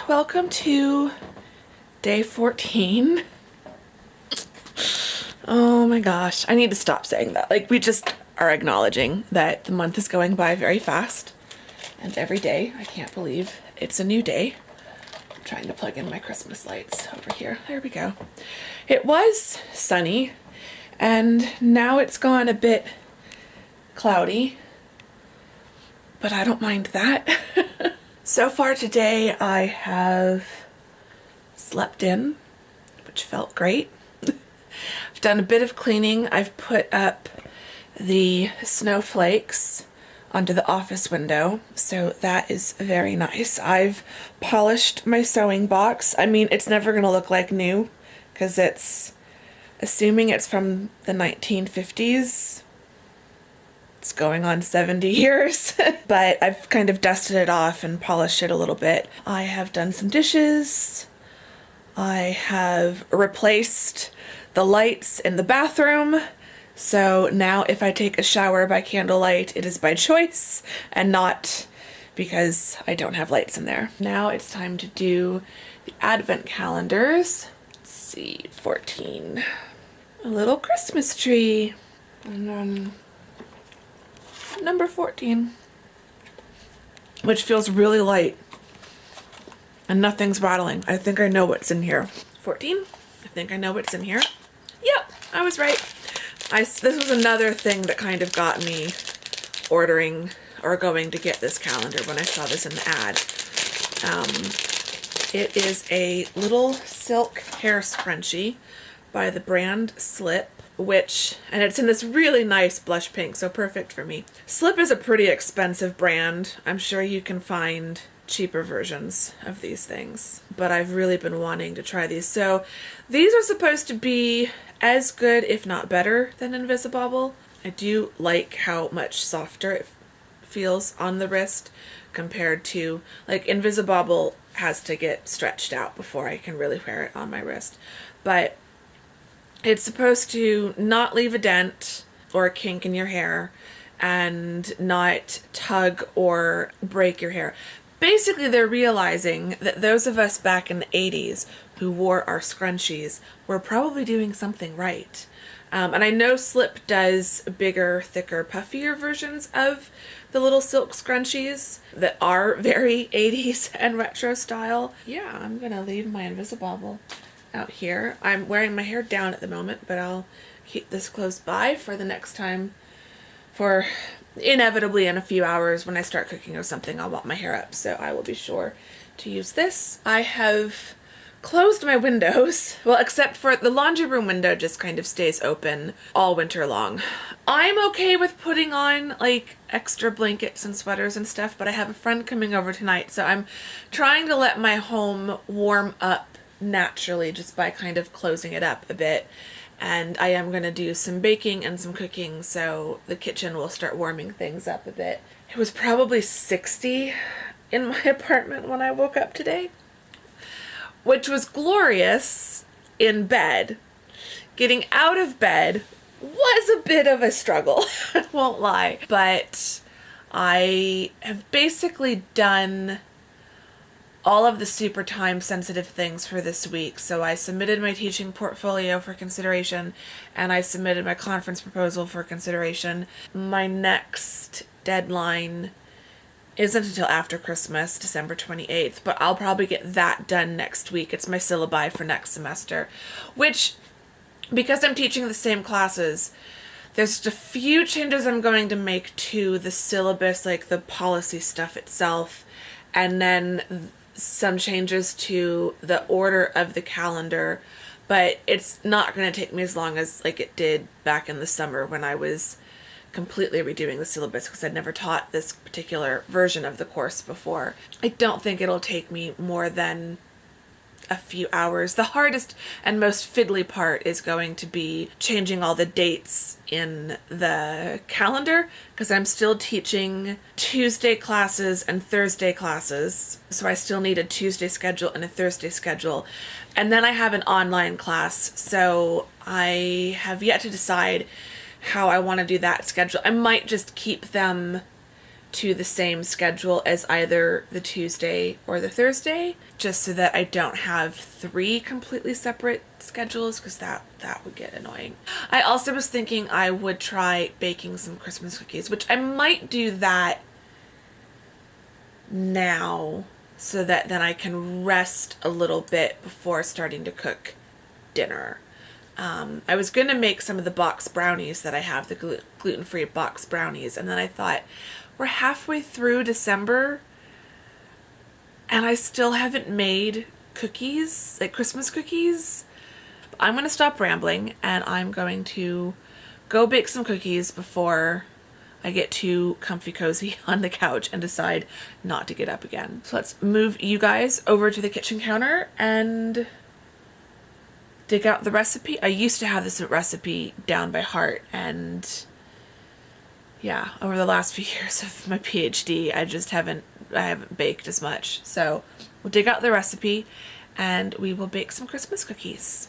welcome to day 14. Oh my gosh, I need to stop saying that. Like, we just are acknowledging that the month is going by very fast. And every day, I can't believe it's a new day. I'm trying to plug in my Christmas lights over here. There we go. It was sunny, and now it's gone a bit cloudy, but I don't mind that. So far today, I have slept in, which felt great. I've done a bit of cleaning. I've put up the snowflakes onto the office window, so that is very nice. I've polished my sewing box. I mean, it's never going to look like new because it's, assuming it's from the 1950s, it's going on 70 years, but I've kind of dusted it off and polished it a little bit. I have done some dishes. I have replaced the lights in the bathroom. So now if I take a shower by candlelight, it is by choice and not because I don't have lights in there. Now it's time to do the advent calendars. Let's see, 14. A little Christmas tree. And then number 14, which feels really light and nothing's rattling. I think I know what's in here. 14, I think I know what's in here. Yep, I was right. This was another thing that kind of got me ordering or going to get this calendar when I saw this in the ad. It is a little silk hair scrunchie by the brand Slip, and it's in this really nice blush pink, so perfect for me. Slip is a pretty expensive brand. I'm sure you can find cheaper versions of these things, but I've really been wanting to try these. So these are supposed to be as good, if not better, than Invisibobble. I do like how much softer it feels on the wrist compared to, like, Invisibobble has to get stretched out before I can really wear it on my wrist. But it's supposed to not leave a dent or a kink in your hair and not tug or break your hair. Basically, they're realizing that those of us back in the 80s who wore our scrunchies were probably doing something right. And I know Slip does bigger, thicker, puffier versions of the little silk scrunchies that are very 80s and retro style. Yeah, I'm gonna leave my Invisibobble out here. I'm wearing my hair down at the moment, but I'll keep this close by for the next time. For inevitably in a few hours when I start cooking or something, I'll want my hair up, so I will be sure to use this. I have closed my windows, well, except for the laundry room window just kind of stays open all winter long. I'm okay with putting on like extra blankets and sweaters and stuff, but I have a friend coming over tonight, so I'm trying to let my home warm up naturally just by kind of closing it up a bit. And I am going to do some baking and some cooking, so the kitchen will start warming things up a bit. It was probably 60 in my apartment when I woke up today, which was glorious in bed. Getting out of bed was a bit of a struggle, I won't lie. But I have basically done all of the super time sensitive things for this week. So I submitted my teaching portfolio for consideration, and I submitted my conference proposal for consideration. My next deadline isn't until after Christmas, December 28th, but I'll probably get that done next week. It's my syllabi for next semester, which, because I'm teaching the same classes, there's just a few changes I'm going to make to the syllabus, like the policy stuff itself, and then some changes to the order of the calendar, but it's not going to take me as long as like it did back in the summer when I was completely redoing the syllabus, because I'd never taught this particular version of the course before. I don't think it'll take me more than a few hours. The hardest and most fiddly part is going to be changing all the dates in the calendar, because I'm still teaching Tuesday classes and Thursday classes. So I still need a Tuesday schedule and a Thursday schedule. And then I have an online class. So I have yet to decide how I want to do that schedule. I might just keep them to the same schedule as either the Tuesday or the Thursday, just so that I don't have 3 completely separate schedules, because that would get annoying. I also was thinking I would try baking some Christmas cookies, which I might do that now, so that then I can rest a little bit before starting to cook dinner. I was going to make some of the box brownies that I have, the gluten-free box brownies, and then I thought, we're halfway through December and I still haven't made cookies, like Christmas cookies. I'm going to stop rambling and I'm going to go bake some cookies before I get too comfy cozy on the couch and decide not to get up again. So let's move you guys over to the kitchen counter and dig out the recipe. I used to have this recipe down by heart, and yeah, over the last few years of my PhD, I haven't baked as much. So we'll dig out the recipe and we will bake some Christmas cookies.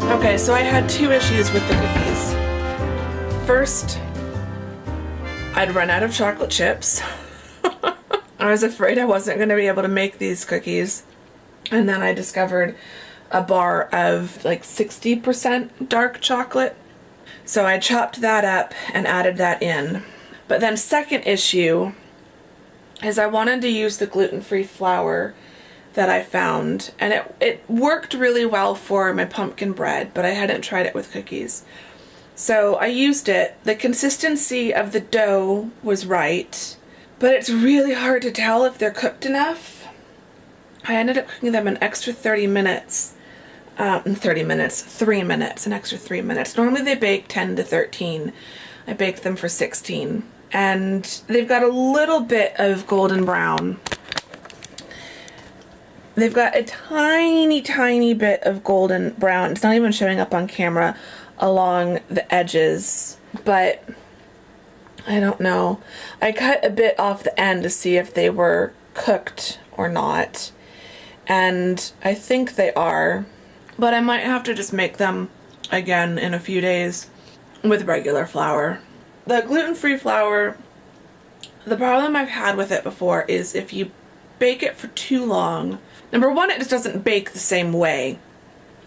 Okay, so I had 2 issues with the cookies. First, I'd run out of chocolate chips. I was afraid I wasn't going to be able to make these cookies. And then I discovered a bar of like 60% dark chocolate. So I chopped that up and added that in. But then second issue is I wanted to use the gluten-free flour that I found, and it worked really well for my pumpkin bread, but I hadn't tried it with cookies. So I used it. The consistency of the dough was right, but it's really hard to tell if they're cooked enough. I ended up cooking them an extra 3 minutes, an extra 3 minutes. Normally they bake 10 to 13. I baked them for 16, and they've got a little bit of golden brown. They've got a tiny, tiny bit of golden brown. It's not even showing up on camera along the edges, but I don't know. I cut a bit off the end to see if they were cooked or not, and I think they are, but I might have to just make them again in a few days with regular flour. The gluten-free flour, the problem I've had with it before is if you bake it for too long, number one, it just doesn't bake the same way,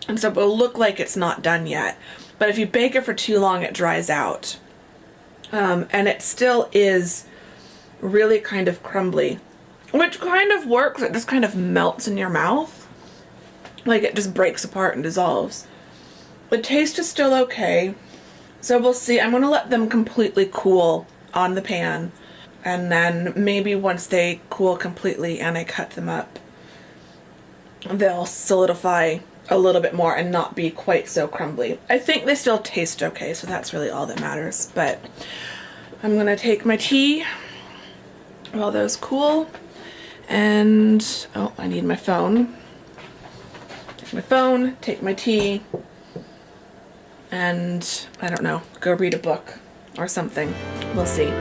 and so it'll look like it's not done yet. But if you bake it for too long, it dries out. And it still is really kind of crumbly, which kind of works. It just kind of melts in your mouth. Like it just breaks apart and dissolves. The taste is still okay. So we'll see. I'm going to let them completely cool on the pan. And then maybe once they cool completely and I cut them up, they'll solidify a little bit more and not be quite so crumbly. I think they still taste okay, so that's really all that matters. But I'm going to take my tea while those cool. And, oh, I need my phone. Take my phone, take my tea, and, I don't know, go read a book or something. We'll see.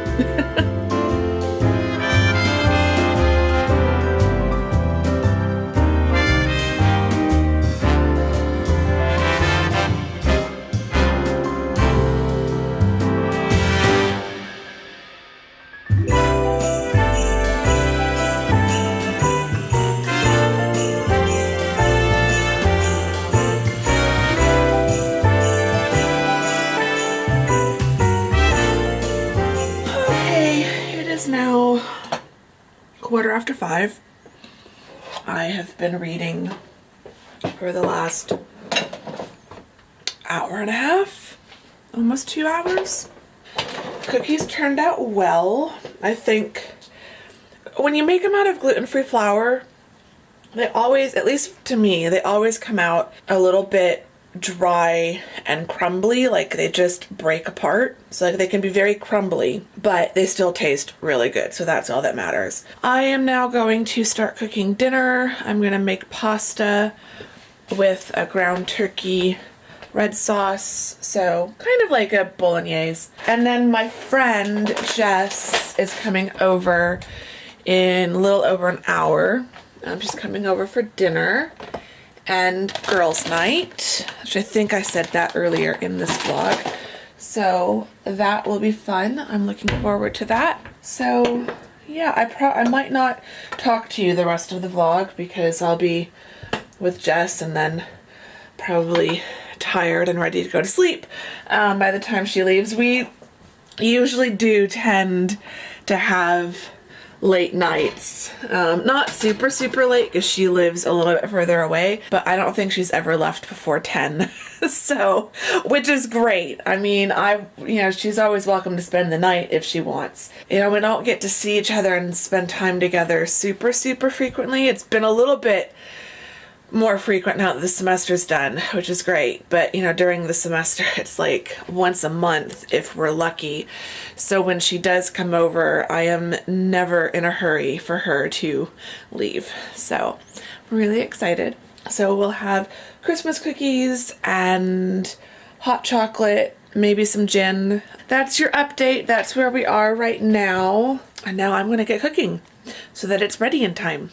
is now 5:15. I have been reading for the last hour and a half, almost 2 hours. Cookies turned out well. I think when you make them out of gluten-free flour, they always, at least to me, they always come out a little bit dry and crumbly, like they just break apart. So like they can be very crumbly, but they still taste really good. So that's all that matters. I am now going to start cooking dinner. I'm gonna make pasta with a ground turkey red sauce, so kind of like a bolognese. And then my friend Jess is coming over in a little over an hour. She's coming over for dinner and girls' night, which I think I said that earlier in this vlog. So that will be fun. I'm looking forward to that. So yeah, I might not talk to you the rest of the vlog because I'll be with Jess and then probably tired and ready to go to sleep by the time she leaves. We usually do tend to have late nights. Not super late because she lives a little bit further away, but I don't think she's ever left before 10. So, which is great. I mean, she's always welcome to spend the night if she wants. We don't get to see each other and spend time together super frequently. It's been a little bit more frequent now that the semester's done, which is great. But, during the semester, it's like once a month if we're lucky. So when she does come over, I am never in a hurry for her to leave. So I'm really excited. So we'll have Christmas cookies and hot chocolate, maybe some gin. That's your update. That's where we are right now. And now I'm going to get cooking so that it's ready in time.